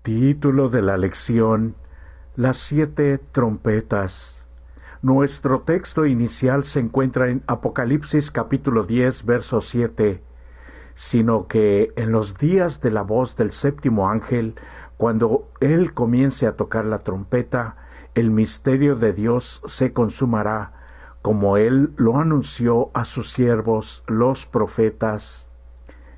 Título de la lección: Las 7 trompetas. Nuestro texto inicial se encuentra en Apocalipsis capítulo 10, verso 7, sino que en los días de la voz del séptimo ángel, cuando él comience a tocar la trompeta, el misterio de Dios se consumará, como él lo anunció a sus siervos, los profetas.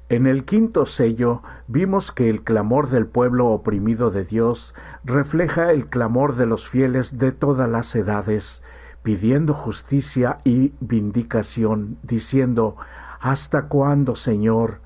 En el quinto sello vimos que el clamor del pueblo oprimido de Dios refleja el clamor de los fieles de todas las edades, pidiendo justicia y vindicación, diciendo: ¿Hasta cuándo, Señor?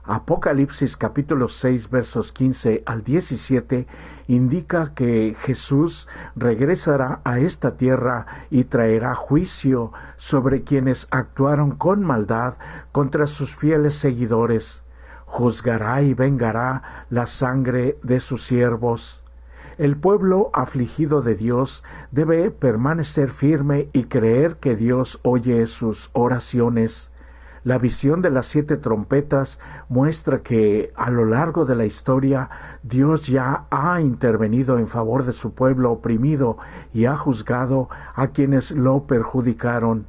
Apocalipsis capítulo 6 versos 15 al 17 indica que Jesús regresará a esta tierra y traerá juicio sobre quienes actuaron con maldad contra sus fieles seguidores. Juzgará y vengará la sangre de sus siervos. El pueblo afligido de Dios debe permanecer firme y creer que Dios oye sus oraciones. La visión de las 7 trompetas muestra que a lo largo de la historia Dios ya ha intervenido en favor de su pueblo oprimido y ha juzgado a quienes lo perjudicaron.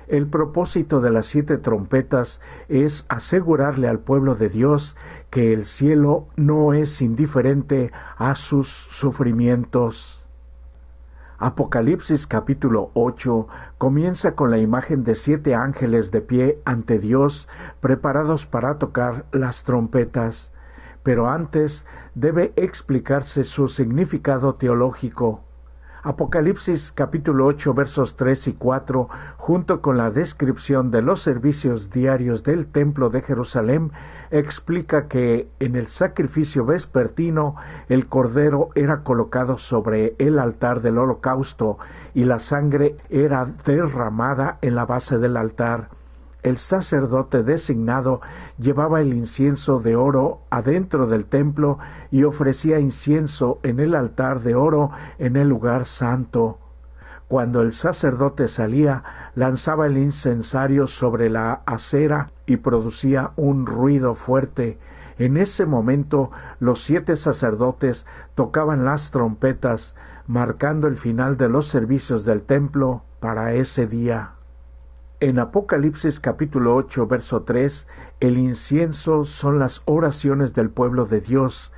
El propósito de las 7 trompetas es asegurarle al pueblo de Dios que el cielo no es indiferente a sus sufrimientos. Apocalipsis capítulo 8 comienza con la imagen de 7 ángeles de pie ante Dios, preparados para tocar las trompetas, pero antes debe explicarse su significado teológico. Apocalipsis capítulo 8 versos 3 y 4, junto con la descripción de los servicios diarios del templo de Jerusalén, explica que en el sacrificio vespertino el cordero era colocado sobre el altar del holocausto y la sangre era derramada en la base del altar. El sacerdote designado llevaba el incienso de oro adentro del templo y ofrecía incienso en el altar de oro en el lugar santo. Cuando el sacerdote salía, lanzaba el incensario sobre la acera y producía un ruido fuerte. En ese momento, los 7 sacerdotes tocaban las trompetas, marcando el final de los servicios del templo para ese día. En Apocalipsis capítulo 8, verso 3, el incienso son las oraciones del pueblo de Dios.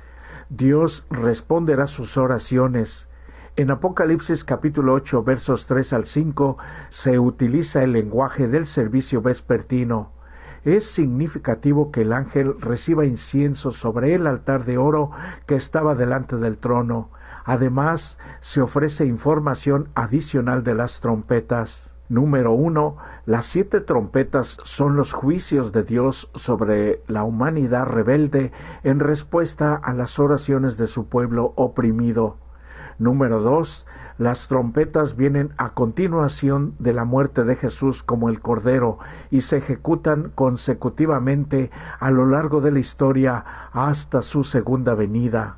Dios responderá sus oraciones. En Apocalipsis capítulo 8, versos 3 al 5, se utiliza el lenguaje del servicio vespertino. Es significativo que el ángel reciba incienso sobre el altar de oro que estaba delante del trono. Además, se ofrece información adicional de las trompetas. Número 1. Las 7 trompetas son los juicios de Dios sobre la humanidad rebelde en respuesta a las oraciones de su pueblo oprimido. Número 2. Las trompetas vienen a continuación de la muerte de Jesús como el Cordero y se ejecutan consecutivamente a lo largo de la historia hasta su segunda venida.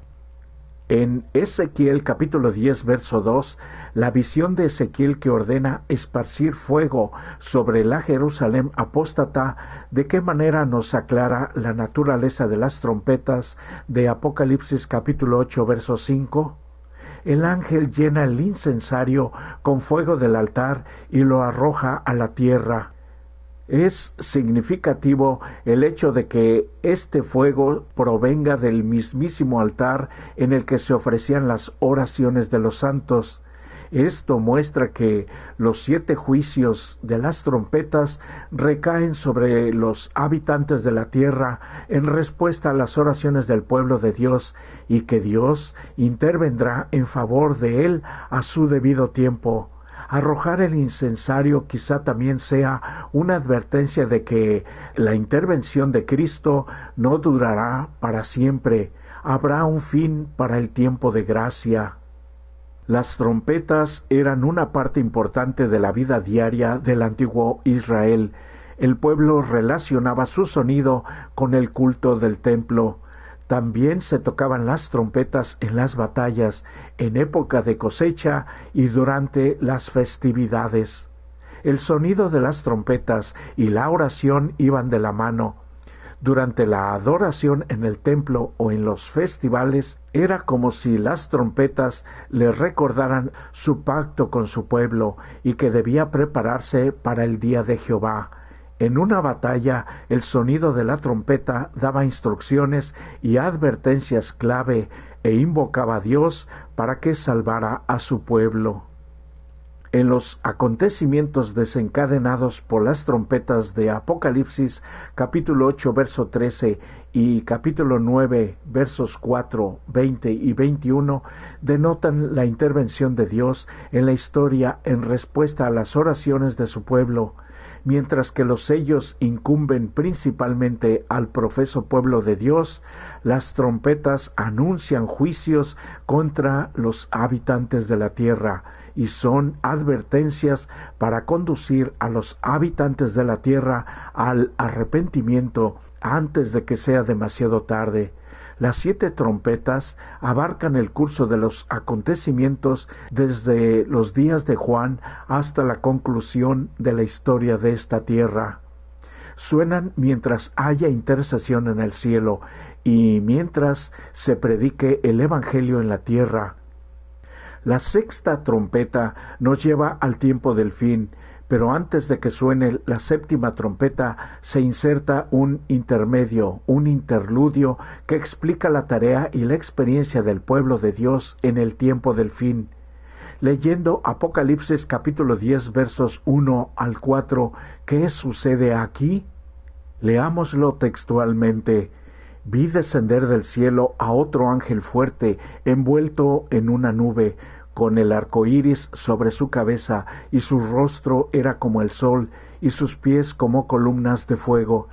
En Ezequiel capítulo 10 verso 2, la visión de Ezequiel que ordena esparcir fuego sobre la Jerusalén apóstata, ¿de qué manera nos aclara la naturaleza de las trompetas de Apocalipsis capítulo 8 verso 5? El ángel llena el incensario con fuego del altar y lo arroja a la tierra. Es significativo el hecho de que este fuego provenga del mismísimo altar en el que se ofrecían las oraciones de los santos. Esto muestra que los 7 juicios de las trompetas recaen sobre los habitantes de la tierra en respuesta a las oraciones del pueblo de Dios y que Dios intervendrá en favor de él a su debido tiempo. Arrojar el incensario quizá también sea una advertencia de que la intervención de Cristo no durará para siempre. Habrá un fin para el tiempo de gracia. Las trompetas eran una parte importante de la vida diaria del antiguo Israel. El pueblo relacionaba su sonido con el culto del templo. También se tocaban las trompetas en las batallas, en época de cosecha y durante las festividades. El sonido de las trompetas y la oración iban de la mano. Durante la adoración en el templo o en los festivales, era como si las trompetas le recordaran su pacto con su pueblo y que debía prepararse para el día de Jehová. En una batalla, el sonido de la trompeta daba instrucciones y advertencias clave e invocaba a Dios para que salvara a su pueblo. En los acontecimientos desencadenados por las trompetas de Apocalipsis, capítulo 8, verso 13 y capítulo 9, versos 4, 20 y 21, denotan la intervención de Dios en la historia en respuesta a las oraciones de su pueblo. Mientras que los sellos incumben principalmente al profeso pueblo de Dios, las trompetas anuncian juicios contra los habitantes de la tierra y son advertencias para conducir a los habitantes de la tierra al arrepentimiento antes de que sea demasiado tarde. Las 7 trompetas abarcan el curso de los acontecimientos desde los días de Juan hasta la conclusión de la historia de esta tierra. Suenan mientras haya intercesión en el cielo y mientras se predique el Evangelio en la tierra. La 6ª trompeta nos lleva al tiempo del fin, pero antes de que suene la 7ª trompeta se inserta un intermedio, un interludio que explica la tarea y la experiencia del pueblo de Dios en el tiempo del fin. Leyendo Apocalipsis capítulo 10 versos 1 al 4, ¿qué sucede aquí? Leámoslo textualmente. Vi descender del cielo a otro ángel fuerte, envuelto en una nube, con el arco iris sobre su cabeza, y su rostro era como el sol, y sus pies como columnas de fuego.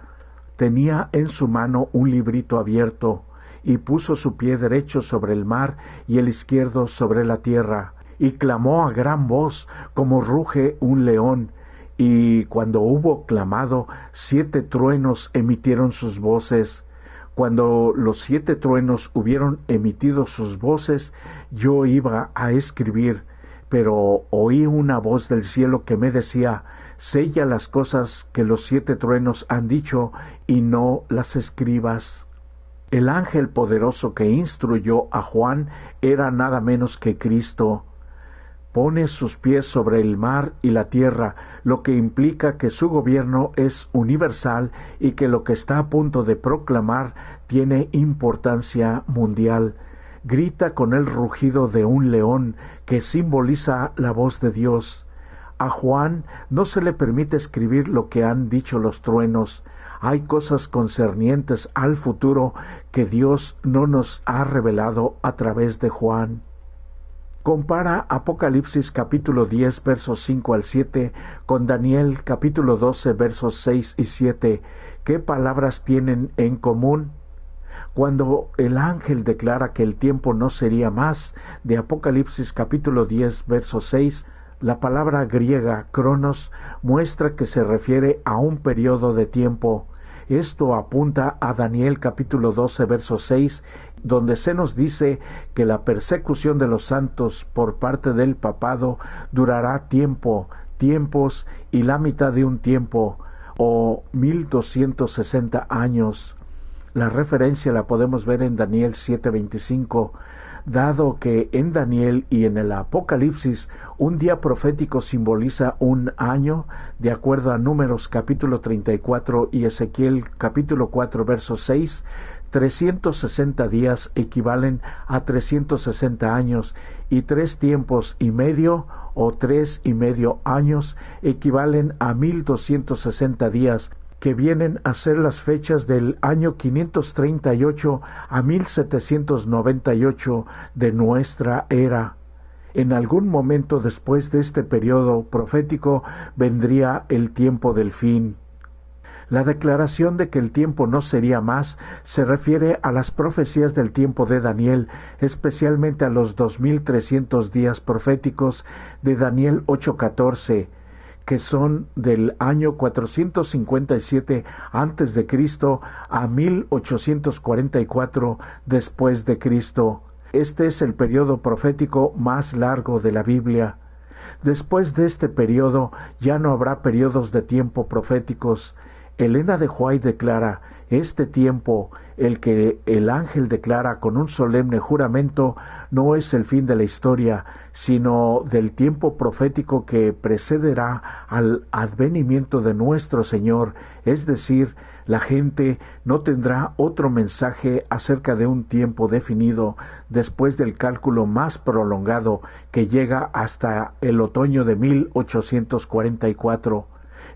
Tenía en su mano un librito abierto, y puso su pie derecho sobre el mar, y el izquierdo sobre la tierra, y clamó a gran voz, como ruge un león. Y cuando hubo clamado, 7 truenos emitieron sus voces. Cuando los 7 truenos hubieron emitido sus voces, yo iba a escribir, pero oí una voz del cielo que me decía: sella las cosas que los 7 truenos han dicho y no las escribas. El ángel poderoso que instruyó a Juan era nada menos que Cristo. Pone sus pies sobre el mar y la tierra, lo que implica que su gobierno es universal y que lo que está a punto de proclamar tiene importancia mundial. Grita con el rugido de un león que simboliza la voz de Dios. A Juan no se le permite escribir lo que han dicho los truenos. Hay cosas concernientes al futuro que Dios no nos ha revelado a través de Juan. Compara Apocalipsis capítulo 10 versos 5 al 7 con Daniel capítulo 12 versos 6 y 7. ¿Qué palabras tienen en común? Cuando el ángel declara que el tiempo no sería más, de Apocalipsis capítulo 10 verso 6, la palabra griega cronos muestra que se refiere a un periodo de tiempo. Esto apunta a Daniel capítulo 12 verso 6, donde se nos dice que la persecución de los santos por parte del papado durará tiempos y la mitad de un tiempo, o 1260 años. La referencia la podemos ver en Daniel 7:25, dado que en Daniel y en el Apocalipsis un día profético simboliza un año, de acuerdo a Números capítulo 34 y Ezequiel capítulo 4 verso 6, 360 días equivalen a 360 años y 3 tiempos y medio o 3 y medio años equivalen a 1260 días, que vienen a ser las fechas del año 538 a 1798 de nuestra era. En algún momento después de este periodo profético vendría el tiempo del fin. La declaración de que el tiempo no sería más se refiere a las profecías del tiempo de Daniel, especialmente a los 2300 días proféticos de Daniel 8:14, que son del año 457 antes de Cristo a 1844 después de Cristo. Este es el periodo profético más largo de la Biblia. Después de este periodo ya no habrá periodos de tiempo proféticos. Elena de White declara: este tiempo, el que el ángel declara con un solemne juramento, no es el fin de la historia, sino del tiempo profético que precederá al advenimiento de nuestro Señor, es decir, la gente no tendrá otro mensaje acerca de un tiempo definido después del cálculo más prolongado que llega hasta el otoño de 1844.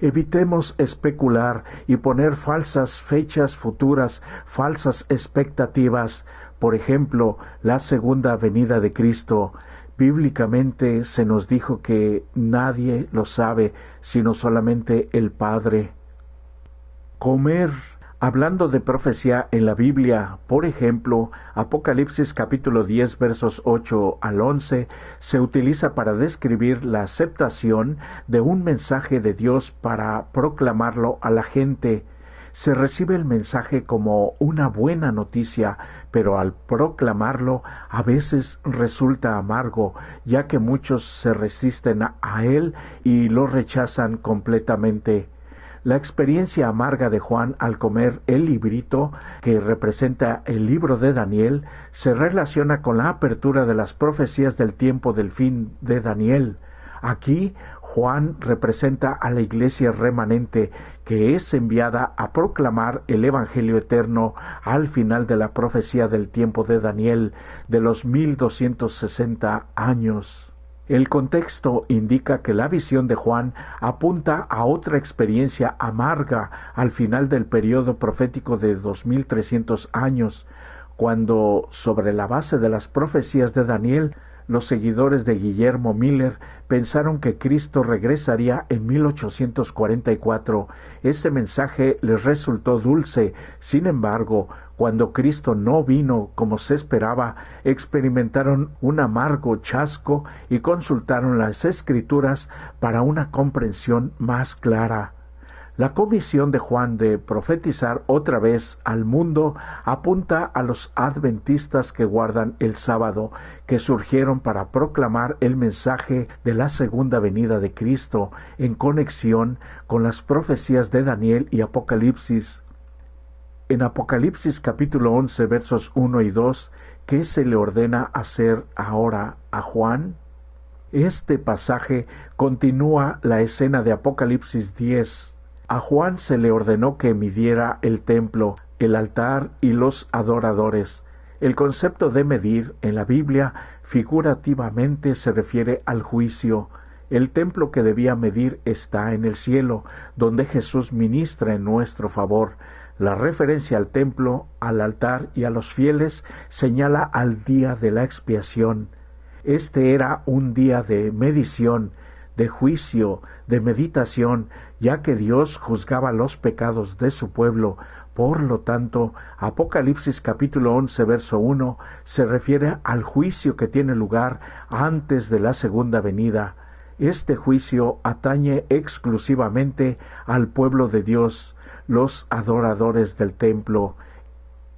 Evitemos especular y poner falsas fechas futuras, falsas expectativas. Por ejemplo, la segunda venida de Cristo. Bíblicamente se nos dijo que nadie lo sabe, sino solamente el Padre. Comer. Hablando de profecía en la Biblia, por ejemplo, Apocalipsis capítulo 10 versos 8 al 11, se utiliza para describir la aceptación de un mensaje de Dios para proclamarlo a la gente. Se recibe el mensaje como una buena noticia, pero al proclamarlo a veces resulta amargo, ya que muchos se resisten a él y lo rechazan completamente. La experiencia amarga de Juan al comer el librito, que representa el libro de Daniel, se relaciona con la apertura de las profecías del tiempo del fin de Daniel. Aquí, Juan representa a la iglesia remanente, que es enviada a proclamar el Evangelio eterno al final de la profecía del tiempo de Daniel, de los 1260 años. El contexto indica que la visión de Juan apunta a otra experiencia amarga al final del periodo profético de 2300 años, cuando, sobre la base de las profecías de Daniel, los seguidores de Guillermo Miller pensaron que Cristo regresaría en 1844. Ese mensaje les resultó dulce. Sin embargo, cuando Cristo no vino como se esperaba, experimentaron un amargo chasco y consultaron las Escrituras para una comprensión más clara. La comisión de Juan de profetizar otra vez al mundo apunta a los adventistas que guardan el sábado, que surgieron para proclamar el mensaje de la segunda venida de Cristo en conexión con las profecías de Daniel y Apocalipsis. En Apocalipsis capítulo 11 versos 1 y 2, ¿qué se le ordena hacer ahora a Juan? Este pasaje continúa la escena de Apocalipsis 10. A Juan se le ordenó que midiera el templo, el altar y los adoradores. El concepto de medir en la Biblia figurativamente se refiere al juicio. El templo que debía medir está en el cielo, donde Jesús ministra en nuestro favor. La referencia al templo, al altar y a los fieles señala al día de la expiación. Este era un día de medición, de juicio, de meditación, ya que Dios juzgaba los pecados de su pueblo. Por lo tanto, Apocalipsis capítulo 11 verso 1 se refiere al juicio que tiene lugar antes de la segunda venida. Este juicio atañe exclusivamente al pueblo de Dios, los adoradores del templo.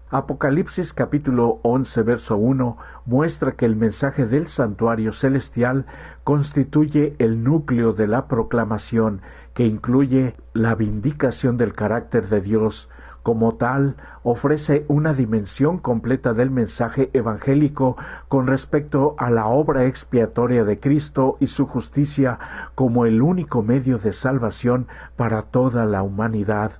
Apocalipsis capítulo 11 verso 1 muestra que el mensaje del santuario celestial constituye el núcleo de la proclamación, que incluye la vindicación del carácter de Dios. Como tal, ofrece una dimensión completa del mensaje evangélico con respecto a la obra expiatoria de Cristo y su justicia como el único medio de salvación para toda la humanidad.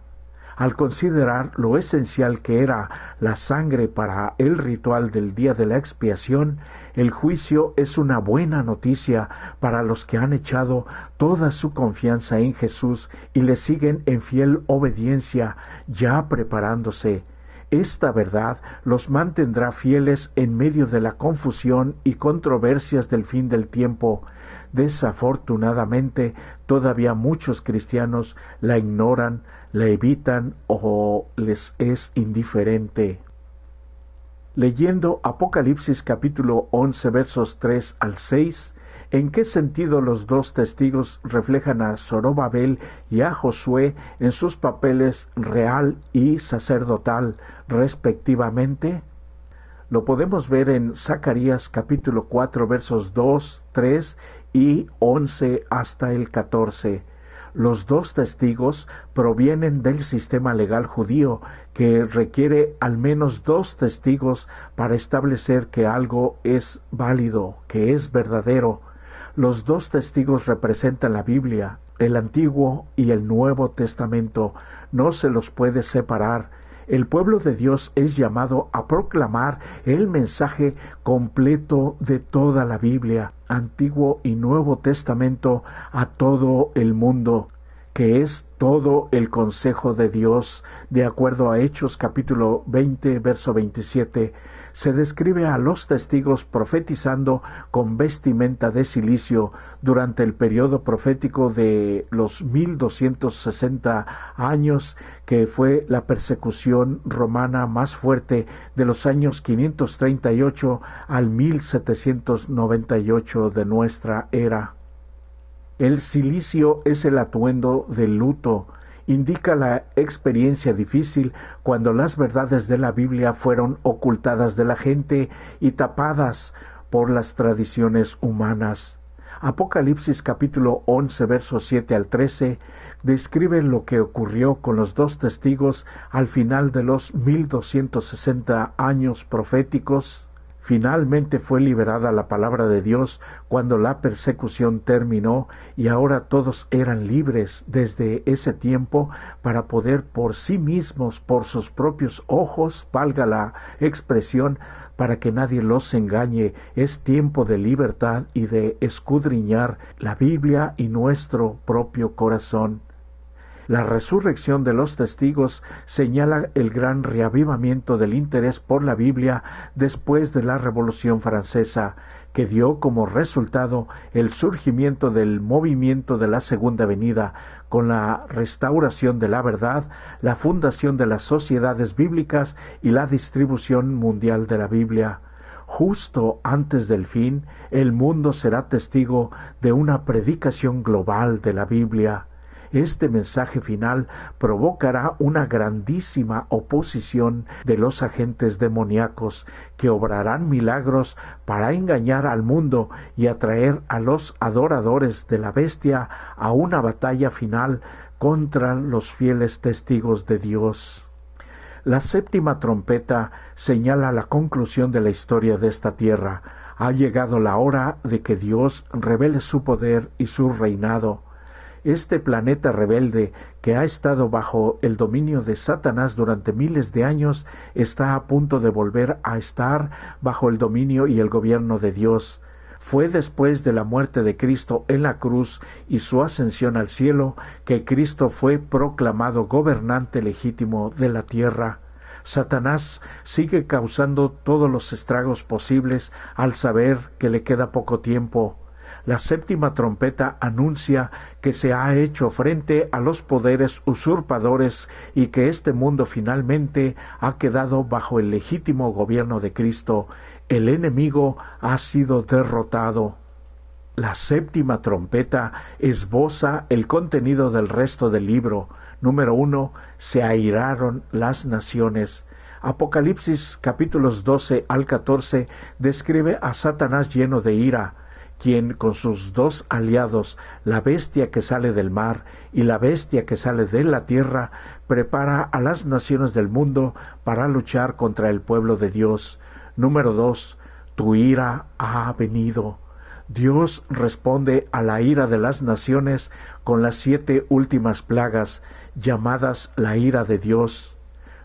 Al considerar lo esencial que era la sangre para el ritual del día de la expiación, el juicio es una buena noticia para los que han echado toda su confianza en Jesús y le siguen en fiel obediencia, ya preparándose. Esta verdad los mantendrá fieles en medio de la confusión y controversias del fin del tiempo. Desafortunadamente, todavía muchos cristianos la ignoran, la evitan o les es indiferente. Leyendo Apocalipsis capítulo 11 versos 3 al 6, ¿en qué sentido los dos testigos reflejan a Zorobabel y a Josué en sus papeles real y sacerdotal, respectivamente? Lo podemos ver en Zacarías capítulo 4 versos 2, 3 y 11 hasta el 14. Los dos testigos provienen del sistema legal judío, que requiere al menos dos testigos para establecer que algo es válido, que es verdadero. Los dos testigos representan la Biblia, el Antiguo y el Nuevo Testamento. No se los puede separar. El pueblo de Dios es llamado a proclamar el mensaje completo de toda la Biblia, Antiguo y Nuevo Testamento, a todo el mundo, que es todo el consejo de Dios. De acuerdo a Hechos capítulo 20, verso 27, se describe a los testigos profetizando con vestimenta de cilicio durante el periodo profético de los 1260 años, que fue la persecución romana más fuerte de los años 538 al 1798 de nuestra era. El cilicio es el atuendo del luto. Indica la experiencia difícil cuando las verdades de la Biblia fueron ocultadas de la gente y tapadas por las tradiciones humanas. Apocalipsis capítulo 11 versos 7 al 13 describe lo que ocurrió con los dos testigos al final de los 1260 años proféticos. Finalmente fue liberada la palabra de Dios cuando la persecución terminó, y ahora todos eran libres desde ese tiempo para poder por sí mismos, por sus propios ojos, valga la expresión, para que nadie los engañe. Es tiempo de libertad y de escudriñar la Biblia y nuestro propio corazón. La resurrección de los testigos señala el gran reavivamiento del interés por la Biblia después de la Revolución Francesa, que dio como resultado el surgimiento del movimiento de la Segunda Venida, con la restauración de la verdad, la fundación de las sociedades bíblicas y la distribución mundial de la Biblia. Justo antes del fin, el mundo será testigo de una predicación global de la Biblia. Este mensaje final provocará una grandísima oposición de los agentes demoníacos, que obrarán milagros para engañar al mundo y atraer a los adoradores de la bestia a una batalla final contra los fieles testigos de Dios. La séptima trompeta señala la conclusión de la historia de esta tierra. Ha llegado la hora de que Dios revele su poder y su reinado. Este planeta rebelde, que ha estado bajo el dominio de Satanás durante miles de años, está a punto de volver a estar bajo el dominio y el gobierno de Dios. Fue después de la muerte de Cristo en la cruz y su ascensión al cielo que Cristo fue proclamado gobernante legítimo de la tierra. Satanás sigue causando todos los estragos posibles al saber que le queda poco tiempo. La séptima trompeta anuncia que se ha hecho frente a los poderes usurpadores y que este mundo finalmente ha quedado bajo el legítimo gobierno de Cristo. El enemigo ha sido derrotado. La séptima trompeta esboza el contenido del resto del libro. Número 1. Se airaron las naciones. Apocalipsis capítulos 12 al 14 describe a Satanás lleno de ira, quien con sus dos aliados, la bestia que sale del mar y la bestia que sale de la tierra, prepara a las naciones del mundo para luchar contra el pueblo de Dios. Número 2. Tu ira ha venido. Dios responde a la ira de las naciones con las 7 últimas plagas, llamadas la ira de Dios.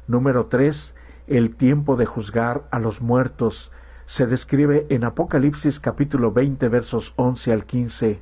Número 3. El tiempo de juzgar a los muertos se describe en Apocalipsis capítulo 20 versos 11 al 15.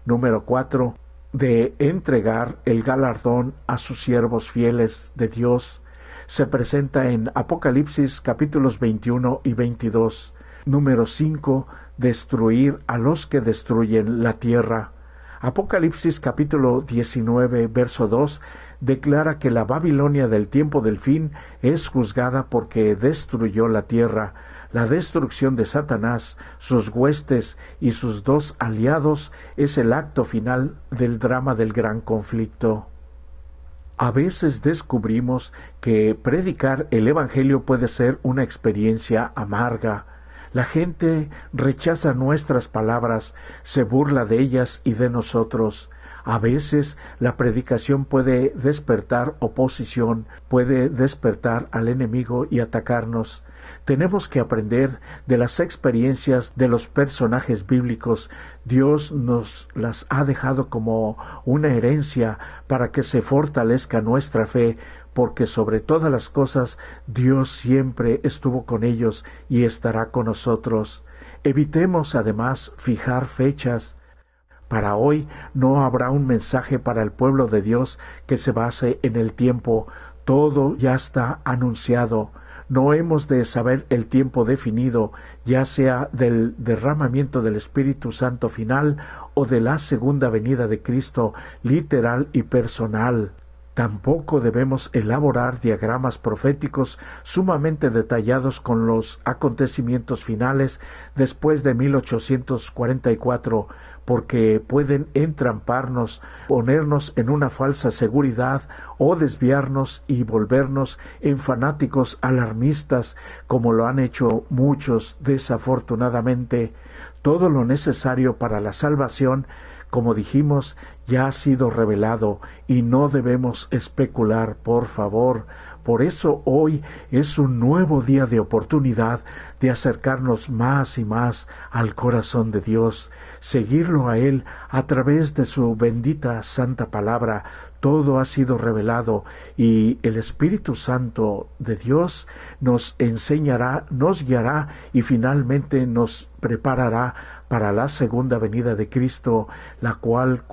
Número 4. De entregar el galardón a sus siervos fieles de Dios se presenta en Apocalipsis capítulos 21 y 22. Número 5. Destruir a los que destruyen la tierra. Apocalipsis capítulo 19 verso 2 declara que la Babilonia del tiempo del fin es juzgada porque destruyó la tierra. La destrucción de Satanás, sus huestes y sus dos aliados es el acto final del drama del gran conflicto. A veces descubrimos que predicar el Evangelio puede ser una experiencia amarga. La gente rechaza nuestras palabras, se burla de ellas y de nosotros. A veces la predicación puede despertar oposición, puede despertar al enemigo y atacarnos. Tenemos que aprender de las experiencias de los personajes bíblicos. Dios nos las ha dejado como una herencia para que se fortalezca nuestra fe, porque sobre todas las cosas Dios siempre estuvo con ellos y estará con nosotros. Evitemos además fijar fechas. Para hoy no habrá un mensaje para el pueblo de Dios que se base en el tiempo. Todo ya está anunciado. No hemos de saber el tiempo definido, ya sea del derramamiento del Espíritu Santo final o de la segunda venida de Cristo, literal y personal. Tampoco debemos elaborar diagramas proféticos sumamente detallados con los acontecimientos finales después de 1844, porque pueden entramparnos, ponernos en una falsa seguridad o desviarnos y volvernos en fanáticos alarmistas, como lo han hecho muchos desafortunadamente. Todo lo necesario para la salvación, como dijimos, ya ha sido revelado y no debemos especular, por favor. Por eso hoy es un nuevo día de oportunidad de acercarnos más y más al corazón de Dios, seguirlo a Él a través de su bendita santa palabra. Todo ha sido revelado y el Espíritu Santo de Dios nos enseñará, nos guiará y finalmente nos preparará para la segunda venida de Cristo, la cual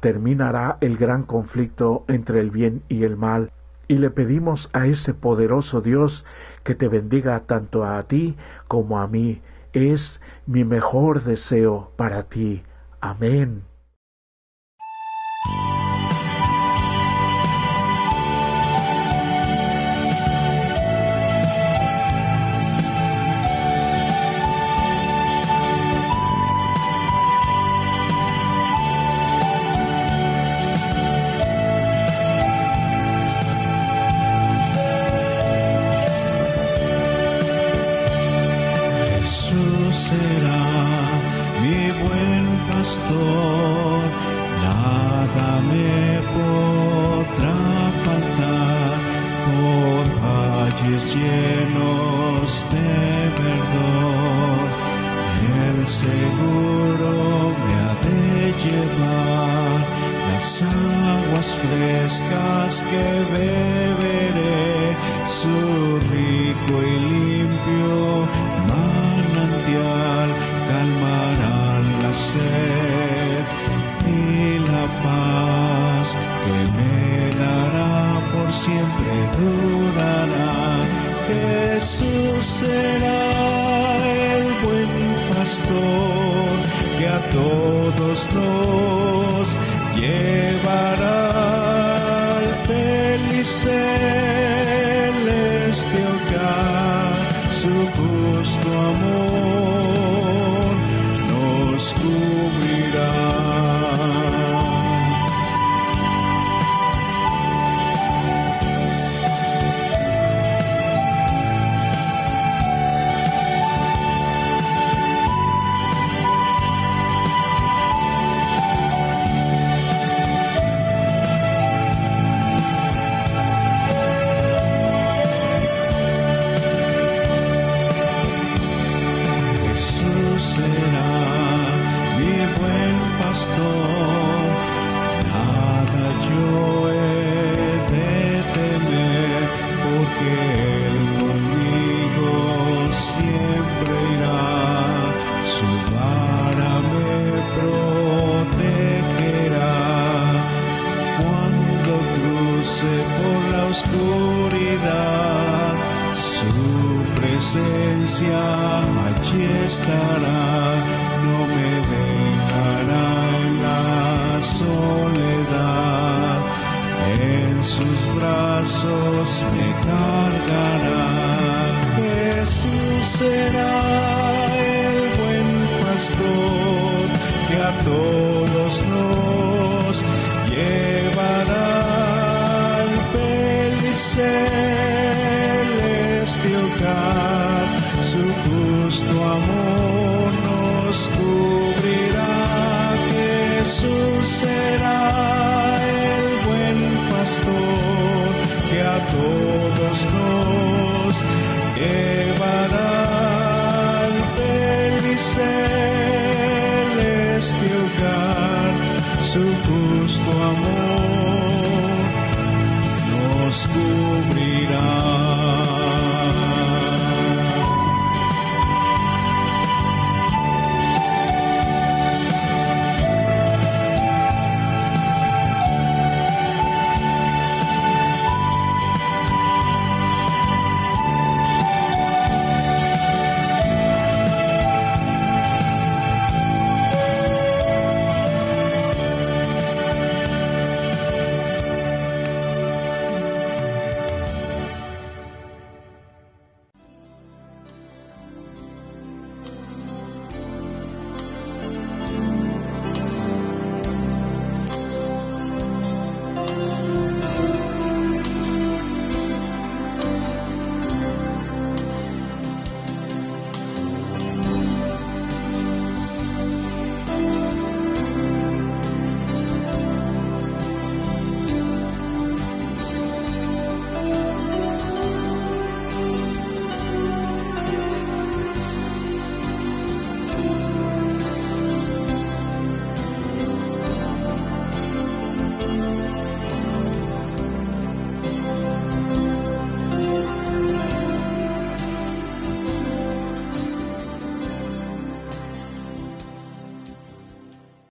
terminará el gran conflicto entre el bien y el mal. Y le pedimos a ese poderoso Dios que te bendiga tanto a ti como a mí. Es mi mejor deseo para ti. Amén. Será mi buen pastor, nada me podrá faltar, por valles llenos de verdor, Él seguro me ha de llevar las aguas frescas que beberé, su rico y limpio manantial calmarán la sed y la paz que me dará por siempre durará. Jesús será el buen pastor que a todos nos llevará al feliz celeste hogar. Su justo amor nos cubrirá. Allí estará, no me dejará en la soledad, en sus brazos me cargará. Jesús será el buen pastor que a todos nos llevará al feliz celeste hogar. Su justo amor nos cubrirá. Jesús será nos